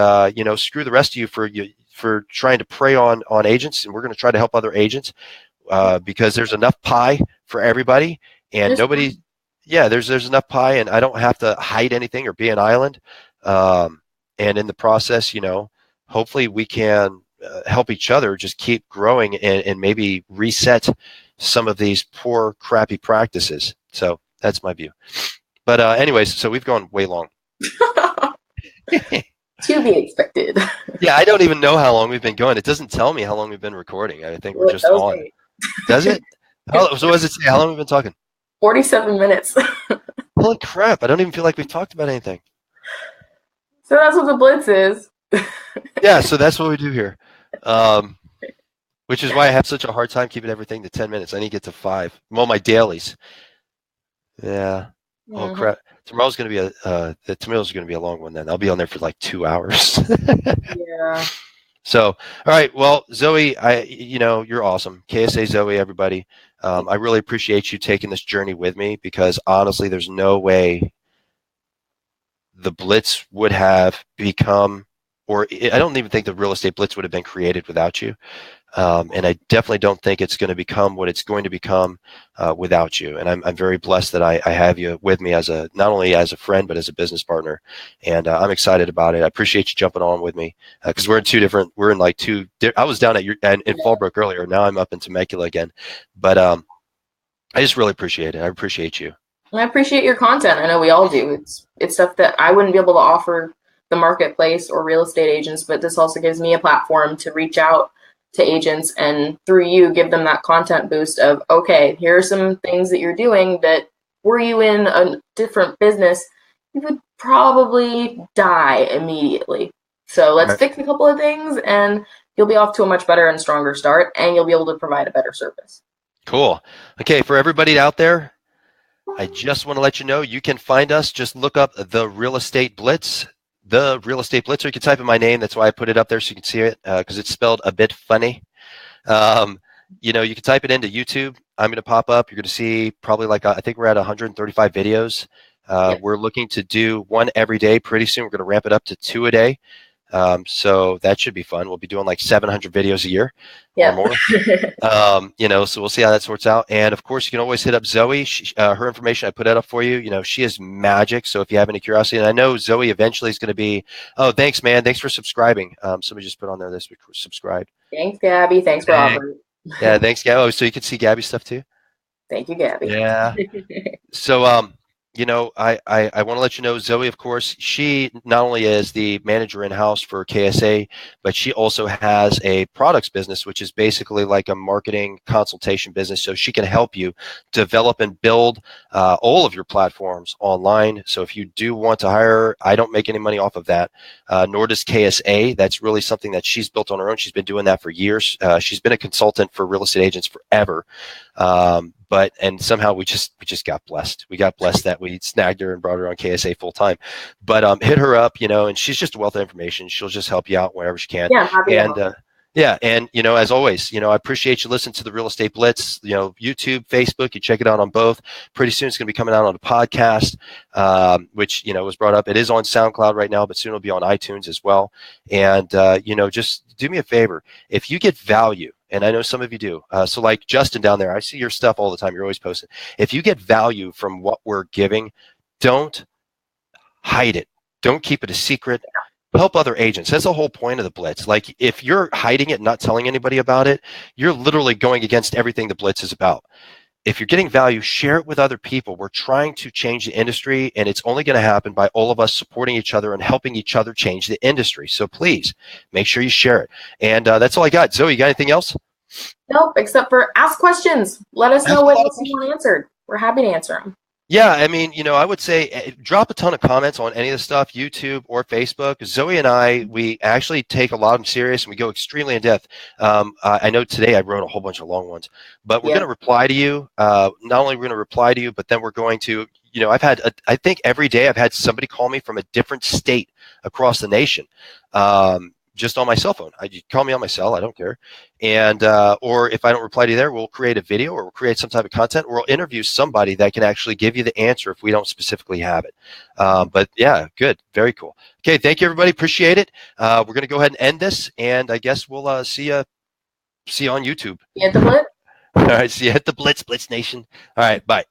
screw the rest of you for trying to prey on agents, and we're going to try to help other agents because there's enough pie for everybody, and there's enough pie, and I don't have to hide anything or be an island. And in the process, hopefully we can help each other just keep growing and maybe reset some of these poor, crappy practices. So that's my view. But anyways, so we've gone way long. To be expected. Yeah, I don't even know how long we've been going. It doesn't tell me how long we've been recording. I think we're just on. Great. Does it? So what does it say? How long have we been talking? 47 minutes. Holy crap. I don't even feel like we've talked about anything. So that's what the Blitz is. Yeah, so that's what we do here. Which is why I have such a hard time keeping everything to 10 minutes. I need to get to 5. Well, my dailies. Yeah. Mm-hmm. Oh, crap. Tomorrow's going to be a long one then. I'll be on there for like 2 hours. Yeah. So, all right. Well, Zoe, you're awesome. KSA Zoe, everybody. I really appreciate you taking this journey with me, because honestly, there's no way the Blitz would have become, or I don't even think the Real Estate Blitz would have been created without you. And I definitely don't think it's going to become what it's going to become without you. And I'm very blessed that I have you with me not only as a friend, but as a business partner. And I'm excited about it. I appreciate you jumping on with me, because I was down in Fallbrook earlier. Now I'm up in Temecula again. But I just really appreciate it. I appreciate you. I appreciate your content. I know we all do. It's stuff that I wouldn't be able to offer the marketplace or real estate agents, but this also gives me a platform to reach out to agents and through you give them that content boost of, okay, here are some things that you're doing that were you in a different business, you would probably die immediately. So let's Right. fix a couple of things and you'll be off to a much better and stronger start, and you'll be able to provide a better service. Cool. Okay, for everybody out there, I just want to let you know you can find us. Just look up the Real Estate Blitz, the Real Estate Blitz, or you can type in my name. That's why I put it up there so you can see it because it's spelled a bit funny. Um, you know, you can type it into YouTube. I'm going to pop up. You're going to see probably like I think we're at 135 videos. Yep. We're looking to do one every day pretty soon. We're going to ramp it up to 2 a day. So that should be fun. We'll be doing like 700 videos a year or more. You know, so we'll see how that sorts out. And of course, you can always hit up Zoe. Her information I put it up for you. You know, she is magic. So if you have any curiosity, and I know Zoe eventually is going to be. Oh, thanks, man. Thanks for subscribing. Somebody just put on there this week subscribed. Thanks, Gabby. Thanks for offering. Yeah, thanks, Gabby. Oh, so you can see Gabby's stuff too. Thank you, Gabby. Yeah. So, you know, I want to let you know, Zoe, of course, she not only is the manager in-house for KSA, but she also has a products business, which is basically like a marketing consultation business. So she can help you develop and build all of your platforms online. So if you do want to hire her, I don't make any money off of that, nor does KSA. That's really something that she's built on her own. She's been doing that for years. She's been a consultant for real estate agents forever. And somehow we just got blessed. We got blessed that we snagged her and brought her on KSA full time. But hit her up, you know, and she's just a wealth of information. She'll just help you out wherever she can. Yeah, happy to help. Yeah, and you know, as always, you know, I appreciate you listening to the Real Estate Blitz. You know, YouTube, Facebook, you check it out on both. Pretty soon, it's going to be coming out on a podcast, which you know was brought up. It is on SoundCloud right now, but soon it'll be on iTunes as well. And you know, just do me a favor if you get value. And I know some of you do. So like Justin down there, I see your stuff all the time. You're always posting. If you get value from what we're giving, don't hide it. Don't keep it a secret. Help other agents. That's the whole point of the Blitz. Like if you're hiding it, not telling anybody about it, you're literally going against everything the Blitz is about. If you're getting value, share it with other people. We're trying to change the industry, and it's only going to happen by all of us supporting each other and helping each other change the industry. So please make sure you share it. And that's all I got. Zoe, you got anything else? Nope, except for ask questions. Let us know what else you want answered. We're happy to answer them. Yeah, I mean, you know, I would say drop a ton of comments on any of the stuff, YouTube or Facebook. Zoe and I, we actually take a lot of them serious and we go extremely in depth. I know today I wrote a whole bunch of long ones, but we're going to reply to you. Not only we're going to reply to you, but then we're going to, you know, I think every day I've had somebody call me from a different state across the nation. Just on my cell phone. You call me on my cell, I don't care. And or if I don't reply to you there, we'll create a video or we'll create some type of content or we'll interview somebody that can actually give you the answer if we don't specifically have it. But yeah, good. Very cool. Okay, thank you everybody. Appreciate it. We're going to go ahead and end this, and I guess we'll see you on YouTube. See you at the Blitz. All right, see you at the Blitz Nation. All right, bye.